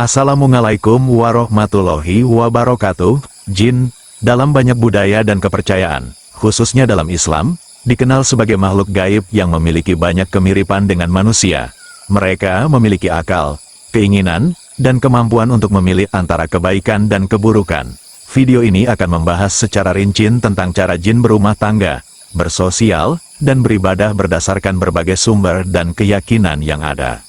Assalamualaikum warahmatullahi wabarakatuh. Jin, dalam banyak budaya dan kepercayaan, khususnya dalam Islam, dikenal sebagai makhluk gaib yang memiliki banyak kemiripan dengan manusia. Mereka memiliki akal, keinginan, dan kemampuan untuk memilih antara kebaikan dan keburukan. Video ini akan membahas secara rinci tentang cara jin berumah tangga, bersosial, dan beribadah berdasarkan berbagai sumber dan keyakinan yang ada.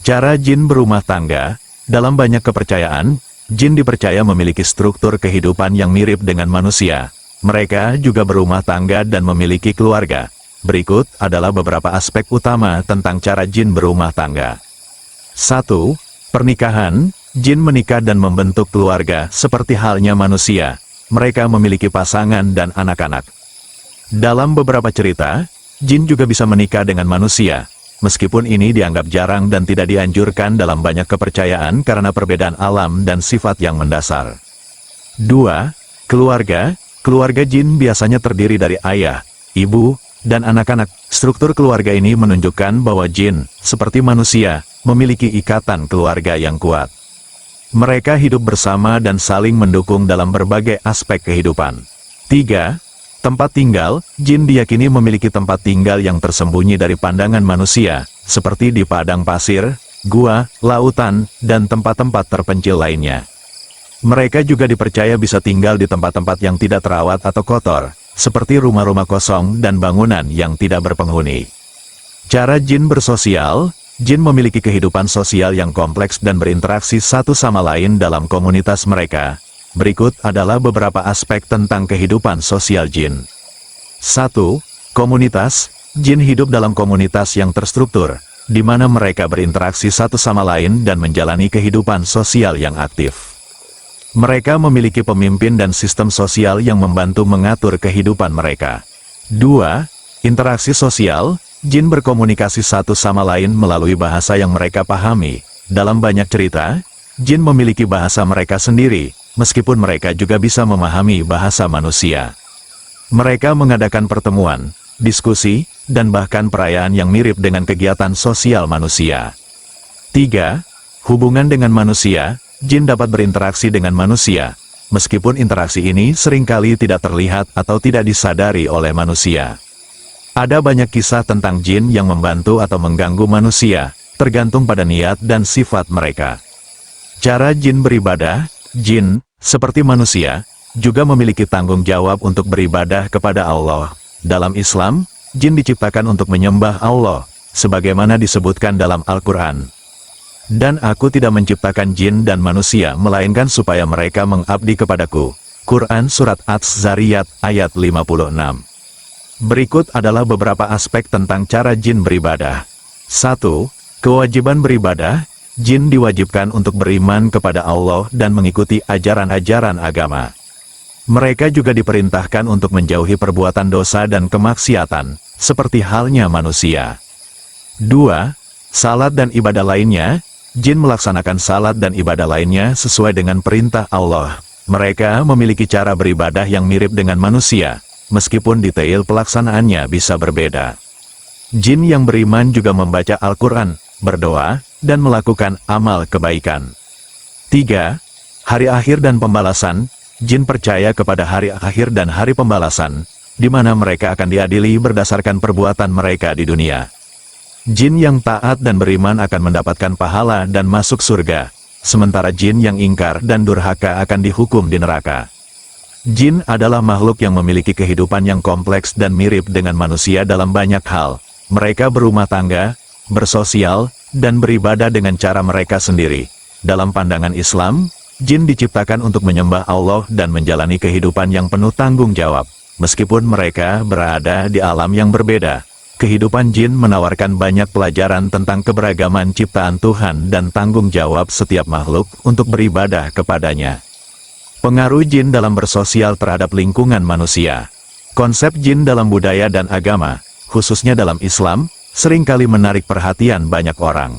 Cara jin berumah tangga. Dalam banyak kepercayaan, jin dipercaya memiliki struktur kehidupan yang mirip dengan manusia. Mereka juga berumah tangga dan memiliki keluarga. Berikut adalah beberapa aspek utama tentang cara jin berumah tangga. 1. Pernikahan. Jin menikah dan membentuk keluarga seperti halnya manusia. Mereka memiliki pasangan dan anak-anak. Dalam beberapa cerita, jin juga bisa menikah dengan manusia. Meskipun ini dianggap jarang dan tidak dianjurkan dalam banyak kepercayaan karena perbedaan alam dan sifat yang mendasar. 2. Keluarga. Keluarga jin biasanya terdiri dari ayah, ibu, dan anak-anak. Struktur keluarga ini menunjukkan bahwa jin, seperti manusia, memiliki ikatan keluarga yang kuat. Mereka hidup bersama dan saling mendukung dalam berbagai aspek kehidupan. 3. Tempat tinggal. Jin diyakini memiliki tempat tinggal yang tersembunyi dari pandangan manusia, seperti di padang pasir, gua, lautan, dan tempat-tempat terpencil lainnya. Mereka juga dipercaya bisa tinggal di tempat-tempat yang tidak terawat atau kotor, seperti rumah-rumah kosong dan bangunan yang tidak berpenghuni. Cara jin bersosial. Jin memiliki kehidupan sosial yang kompleks dan berinteraksi satu sama lain dalam komunitas mereka. Berikut adalah beberapa aspek tentang kehidupan sosial jin. 1. Komunitas. Jin hidup dalam komunitas yang terstruktur, di mana mereka berinteraksi satu sama lain dan menjalani kehidupan sosial yang aktif. Mereka memiliki pemimpin dan sistem sosial yang membantu mengatur kehidupan mereka. 2. Interaksi sosial. Jin berkomunikasi satu sama lain melalui bahasa yang mereka pahami. Dalam banyak cerita, jin memiliki bahasa mereka sendiri, meskipun mereka juga bisa memahami bahasa manusia. Mereka mengadakan pertemuan, diskusi, dan bahkan perayaan yang mirip dengan kegiatan sosial manusia. 3. Hubungan dengan manusia. Jin dapat berinteraksi dengan manusia, meskipun interaksi ini seringkali tidak terlihat atau tidak disadari oleh manusia. Ada banyak kisah tentang jin yang membantu atau mengganggu manusia, tergantung pada niat dan sifat mereka. Cara jin beribadah. Jin, seperti manusia, juga memiliki tanggung jawab untuk beribadah kepada Allah. Dalam Islam, jin diciptakan untuk menyembah Allah, sebagaimana disebutkan dalam Al-Quran. Dan aku tidak menciptakan jin dan manusia, melainkan supaya mereka mengabdi kepadaku. Quran Surat Az-Zariyat ayat 56. Berikut adalah beberapa aspek tentang cara jin beribadah. 1. Kewajiban beribadah. Jin diwajibkan untuk beriman kepada Allah dan mengikuti ajaran-ajaran agama. Mereka juga diperintahkan untuk menjauhi perbuatan dosa dan kemaksiatan, seperti halnya manusia. 2. Salat dan ibadah lainnya. Jin melaksanakan salat dan ibadah lainnya sesuai dengan perintah Allah. Mereka memiliki cara beribadah yang mirip dengan manusia, meskipun detail pelaksanaannya bisa berbeda. Jin yang beriman juga membaca Al-Quran, berdoa, dan melakukan amal kebaikan. 3. Hari akhir dan pembalasan. Jin percaya kepada hari akhir dan hari pembalasan, di mana mereka akan diadili berdasarkan perbuatan mereka di dunia. Jin yang taat dan beriman akan mendapatkan pahala dan masuk surga, sementara jin yang ingkar dan durhaka akan dihukum di neraka. Jin adalah makhluk yang memiliki kehidupan yang kompleks dan mirip dengan manusia dalam banyak hal. Mereka berumah tangga, bersosial, dan beribadah dengan cara mereka sendiri. Dalam pandangan Islam, jin diciptakan untuk menyembah Allah dan menjalani kehidupan yang penuh tanggung jawab. Meskipun mereka berada di alam yang berbeda, kehidupan jin menawarkan banyak pelajaran tentang keberagaman ciptaan Tuhan dan tanggung jawab setiap makhluk untuk beribadah kepadanya. Pengaruh jin dalam bersosial terhadap lingkungan manusia. Konsep jin dalam budaya dan agama, khususnya dalam Islam, seringkali menarik perhatian banyak orang.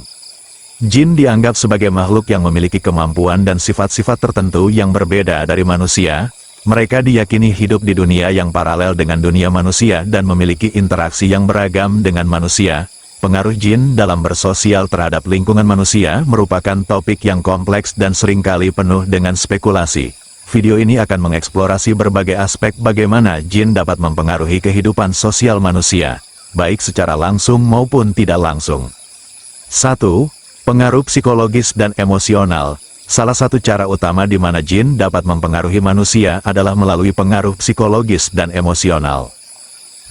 Jin dianggap sebagai makhluk yang memiliki kemampuan dan sifat-sifat tertentu yang berbeda dari manusia. Mereka diyakini hidup di dunia yang paralel dengan dunia manusia dan memiliki interaksi yang beragam dengan manusia, Pengaruh jin dalam bersosial terhadap lingkungan manusia merupakan topik yang kompleks dan seringkali penuh dengan spekulasi. Video ini akan mengeksplorasi berbagai aspek bagaimana jin dapat mempengaruhi kehidupan sosial manusia, baik secara langsung maupun tidak langsung. 1. Pengaruh psikologis dan emosional. Salah satu cara utama di mana jin dapat mempengaruhi manusia adalah melalui pengaruh psikologis dan emosional.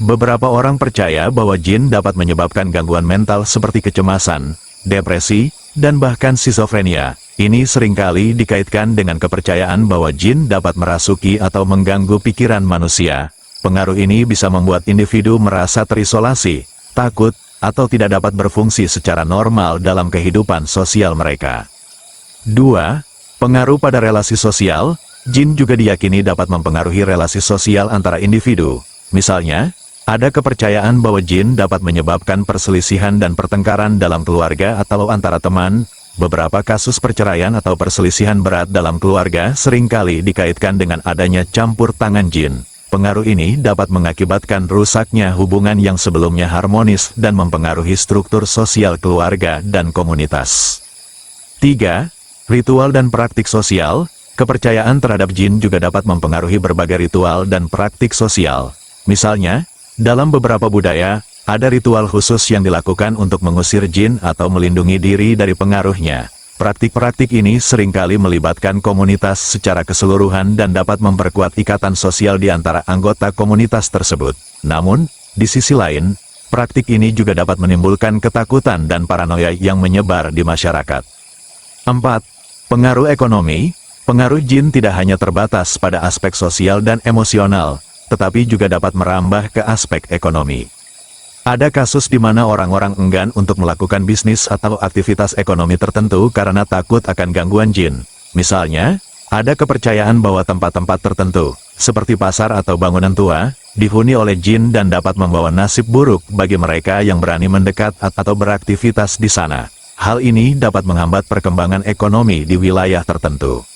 Beberapa orang percaya bahwa jin dapat menyebabkan gangguan mental seperti kecemasan, depresi, dan bahkan skizofrenia. Ini seringkali dikaitkan dengan kepercayaan bahwa jin dapat merasuki atau mengganggu pikiran manusia. Pengaruh ini bisa membuat individu merasa terisolasi, takut, atau tidak dapat berfungsi secara normal dalam kehidupan sosial mereka. 2. Pengaruh pada relasi sosial. Jin juga diyakini dapat mempengaruhi relasi sosial antara individu. Misalnya, ada kepercayaan bahwa jin dapat menyebabkan perselisihan dan pertengkaran dalam keluarga atau antara teman. Beberapa kasus perceraian atau perselisihan berat dalam keluarga seringkali dikaitkan dengan adanya campur tangan jin. Pengaruh ini dapat mengakibatkan rusaknya hubungan yang sebelumnya harmonis dan mempengaruhi struktur sosial keluarga dan komunitas. 3. Ritual dan praktik sosial. Kepercayaan terhadap jin juga dapat mempengaruhi berbagai ritual dan praktik sosial. Misalnya, dalam beberapa budaya, ada ritual khusus yang dilakukan untuk mengusir jin atau melindungi diri dari pengaruhnya. Praktik-praktik ini seringkali melibatkan komunitas secara keseluruhan dan dapat memperkuat ikatan sosial di antara anggota komunitas tersebut. Namun, di sisi lain, praktik ini juga dapat menimbulkan ketakutan dan paranoia yang menyebar di masyarakat. 4. Pengaruh ekonomi. Pengaruh jin tidak hanya terbatas pada aspek sosial dan emosional, tetapi juga dapat merambah ke aspek ekonomi. Ada kasus di mana orang-orang enggan untuk melakukan bisnis atau aktivitas ekonomi tertentu karena takut akan gangguan jin. Misalnya, ada kepercayaan bahwa tempat-tempat tertentu, seperti pasar atau bangunan tua, dihuni oleh jin dan dapat membawa nasib buruk bagi mereka yang berani mendekat atau beraktivitas di sana. Hal ini dapat menghambat perkembangan ekonomi di wilayah tertentu.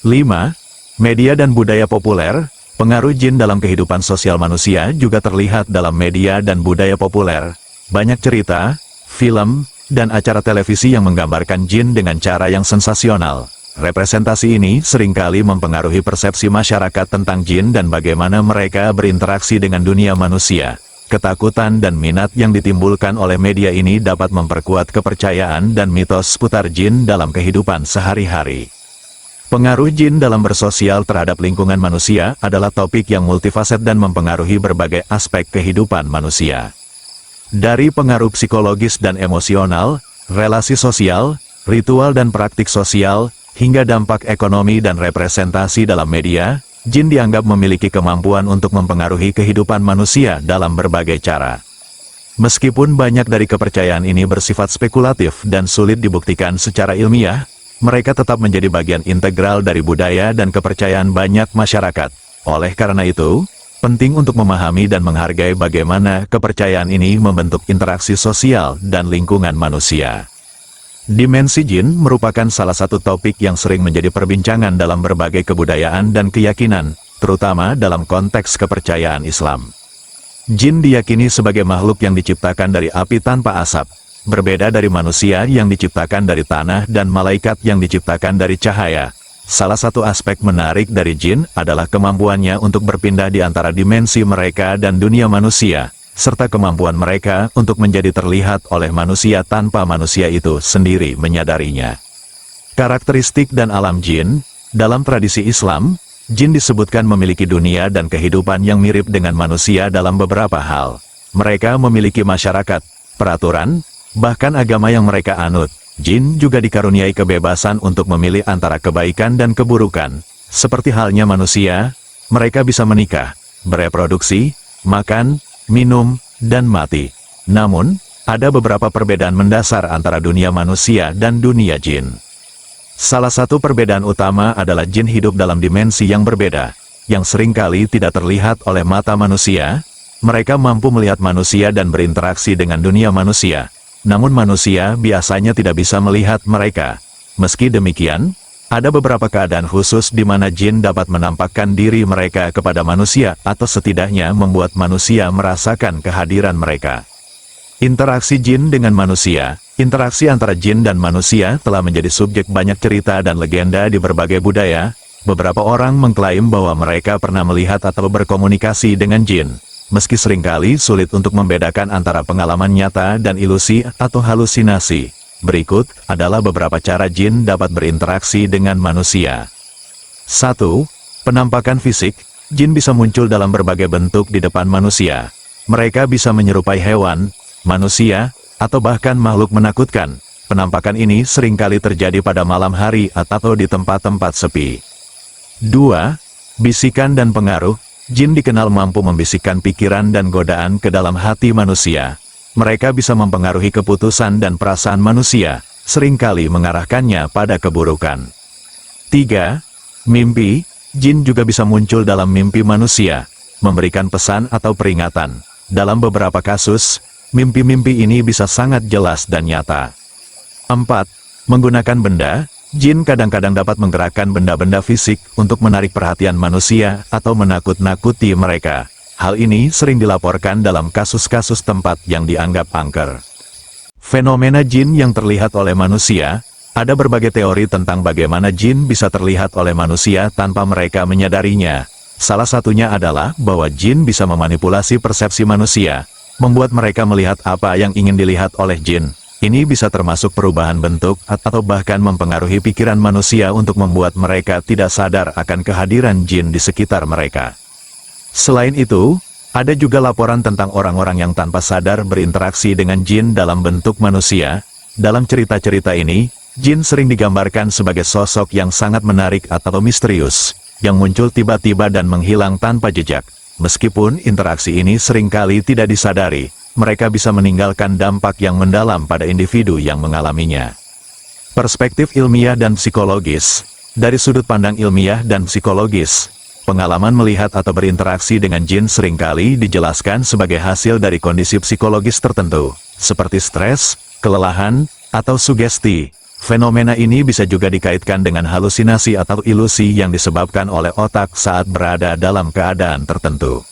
5. Media dan budaya populer. Pengaruh jin dalam kehidupan sosial manusia juga terlihat dalam media dan budaya populer. Banyak cerita, film, dan acara televisi yang menggambarkan jin dengan cara yang sensasional. Representasi ini seringkali mempengaruhi persepsi masyarakat tentang jin dan bagaimana mereka berinteraksi dengan dunia manusia. Ketakutan dan minat yang ditimbulkan oleh media ini dapat memperkuat kepercayaan dan mitos seputar jin dalam kehidupan sehari-hari. Pengaruh jin dalam bersosial terhadap lingkungan manusia adalah topik yang multifaset dan mempengaruhi berbagai aspek kehidupan manusia. Dari pengaruh psikologis dan emosional, relasi sosial, ritual dan praktik sosial, hingga dampak ekonomi dan representasi dalam media, jin dianggap memiliki kemampuan untuk mempengaruhi kehidupan manusia dalam berbagai cara. Meskipun banyak dari kepercayaan ini bersifat spekulatif dan sulit dibuktikan secara ilmiah, mereka tetap menjadi bagian integral dari budaya dan kepercayaan banyak masyarakat. Oleh karena itu, penting untuk memahami dan menghargai bagaimana kepercayaan ini membentuk interaksi sosial dan lingkungan manusia. Dimensi jin merupakan salah satu topik yang sering menjadi perbincangan dalam berbagai kebudayaan dan keyakinan, terutama dalam konteks kepercayaan Islam. Jin diyakini sebagai makhluk yang diciptakan dari api tanpa asap. Berbeda dari manusia yang diciptakan dari tanah dan malaikat yang diciptakan dari cahaya. Salah satu aspek menarik dari jin adalah kemampuannya untuk berpindah di antara dimensi mereka dan dunia manusia, serta kemampuan mereka untuk menjadi terlihat oleh manusia tanpa manusia itu sendiri menyadarinya. Karakteristik dan alam jin. Dalam tradisi Islam, jin disebutkan memiliki dunia dan kehidupan yang mirip dengan manusia dalam beberapa hal. Mereka memiliki masyarakat, peraturan, bahkan agama yang mereka anut. Jin juga dikaruniai kebebasan untuk memilih antara kebaikan dan keburukan. Seperti halnya manusia, mereka bisa menikah, bereproduksi, makan, minum, dan mati. Namun, ada beberapa perbedaan mendasar antara dunia manusia dan dunia jin. Salah satu perbedaan utama adalah jin hidup dalam dimensi yang berbeda, yang seringkali tidak terlihat oleh mata manusia. Mereka mampu melihat manusia dan berinteraksi dengan dunia manusia. Namun manusia biasanya tidak bisa melihat mereka. Meski demikian, ada beberapa keadaan khusus di mana jin dapat menampakkan diri mereka kepada manusia atau setidaknya membuat manusia merasakan kehadiran mereka. Interaksi jin dengan manusia. Interaksi antara jin dan manusia telah menjadi subjek banyak cerita dan legenda di berbagai budaya. Beberapa orang mengklaim bahwa mereka pernah melihat atau berkomunikasi dengan jin. Meski seringkali sulit untuk membedakan antara pengalaman nyata dan ilusi atau halusinasi. Berikut adalah beberapa cara jin dapat berinteraksi dengan manusia. 1. Penampakan fisik. Jin bisa muncul dalam berbagai bentuk di depan manusia. Mereka bisa menyerupai hewan, manusia, atau bahkan makhluk menakutkan. Penampakan ini seringkali terjadi pada malam hari atau di tempat-tempat sepi. 2. Bisikan dan pengaruh. Jin dikenal mampu membisikkan pikiran dan godaan ke dalam hati manusia. Mereka bisa mempengaruhi keputusan dan perasaan manusia, seringkali mengarahkannya pada keburukan. 3. Mimpi. Jin juga bisa muncul dalam mimpi manusia, memberikan pesan atau peringatan. Dalam beberapa kasus, mimpi-mimpi ini bisa sangat jelas dan nyata. 4. Menggunakan benda. Jin kadang-kadang dapat menggerakkan benda-benda fisik untuk menarik perhatian manusia atau menakut-nakuti mereka. Hal ini sering dilaporkan dalam kasus-kasus tempat yang dianggap angker. Fenomena jin yang terlihat oleh manusia. Ada berbagai teori tentang bagaimana jin bisa terlihat oleh manusia tanpa mereka menyadarinya. Salah satunya adalah bahwa jin bisa memanipulasi persepsi manusia, membuat mereka melihat apa yang ingin dilihat oleh jin. Ini bisa termasuk perubahan bentuk atau bahkan mempengaruhi pikiran manusia untuk membuat mereka tidak sadar akan kehadiran jin di sekitar mereka. Selain itu, ada juga laporan tentang orang-orang yang tanpa sadar berinteraksi dengan jin dalam bentuk manusia. Dalam cerita-cerita ini, jin sering digambarkan sebagai sosok yang sangat menarik atau misterius, yang muncul tiba-tiba dan menghilang tanpa jejak. Meskipun interaksi ini seringkali tidak disadari, mereka bisa meninggalkan dampak yang mendalam pada individu yang mengalaminya. Perspektif ilmiah dan psikologis. Dari sudut pandang ilmiah dan psikologis, pengalaman melihat atau berinteraksi dengan jin seringkali dijelaskan sebagai hasil dari kondisi psikologis tertentu, seperti stres, kelelahan, atau sugesti. Fenomena ini bisa juga dikaitkan dengan halusinasi atau ilusi yang disebabkan oleh otak saat berada dalam keadaan tertentu.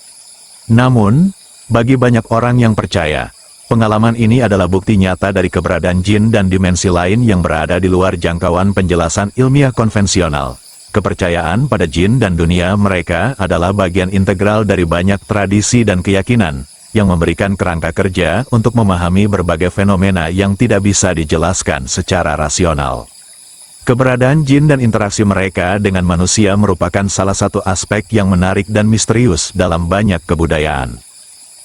Namun, bagi banyak orang yang percaya, pengalaman ini adalah bukti nyata dari keberadaan jin dan dimensi lain yang berada di luar jangkauan penjelasan ilmiah konvensional. Kepercayaan pada jin dan dunia mereka adalah bagian integral dari banyak tradisi dan keyakinan, yang memberikan kerangka kerja untuk memahami berbagai fenomena yang tidak bisa dijelaskan secara rasional. Keberadaan jin dan interaksi mereka dengan manusia merupakan salah satu aspek yang menarik dan misterius dalam banyak kebudayaan.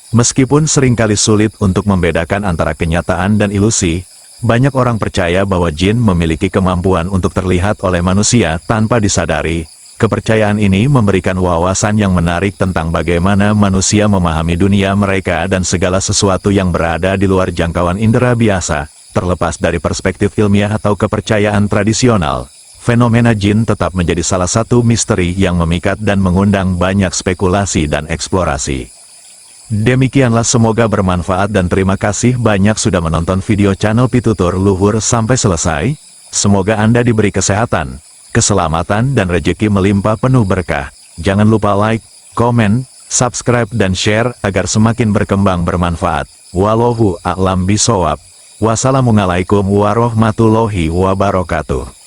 Meskipun seringkali sulit untuk membedakan antara kenyataan dan ilusi, banyak orang percaya bahwa jin memiliki kemampuan untuk terlihat oleh manusia tanpa disadari. Kepercayaan ini memberikan wawasan yang menarik tentang bagaimana manusia memahami dunia mereka dan segala sesuatu yang berada di luar jangkauan indera biasa. Terlepas dari perspektif ilmiah atau kepercayaan tradisional, fenomena jin tetap menjadi salah satu misteri yang memikat dan mengundang banyak spekulasi dan eksplorasi. Demikianlah, semoga bermanfaat dan terima kasih banyak sudah menonton video channel Pitutur Luhur sampai selesai. Semoga Anda diberi kesehatan, keselamatan dan rejeki melimpah penuh berkah. Jangan lupa like, komen, subscribe dan share agar semakin berkembang bermanfaat. Wallahu a'lam bishawab. Wassalamualaikum warahmatullahi wabarakatuh.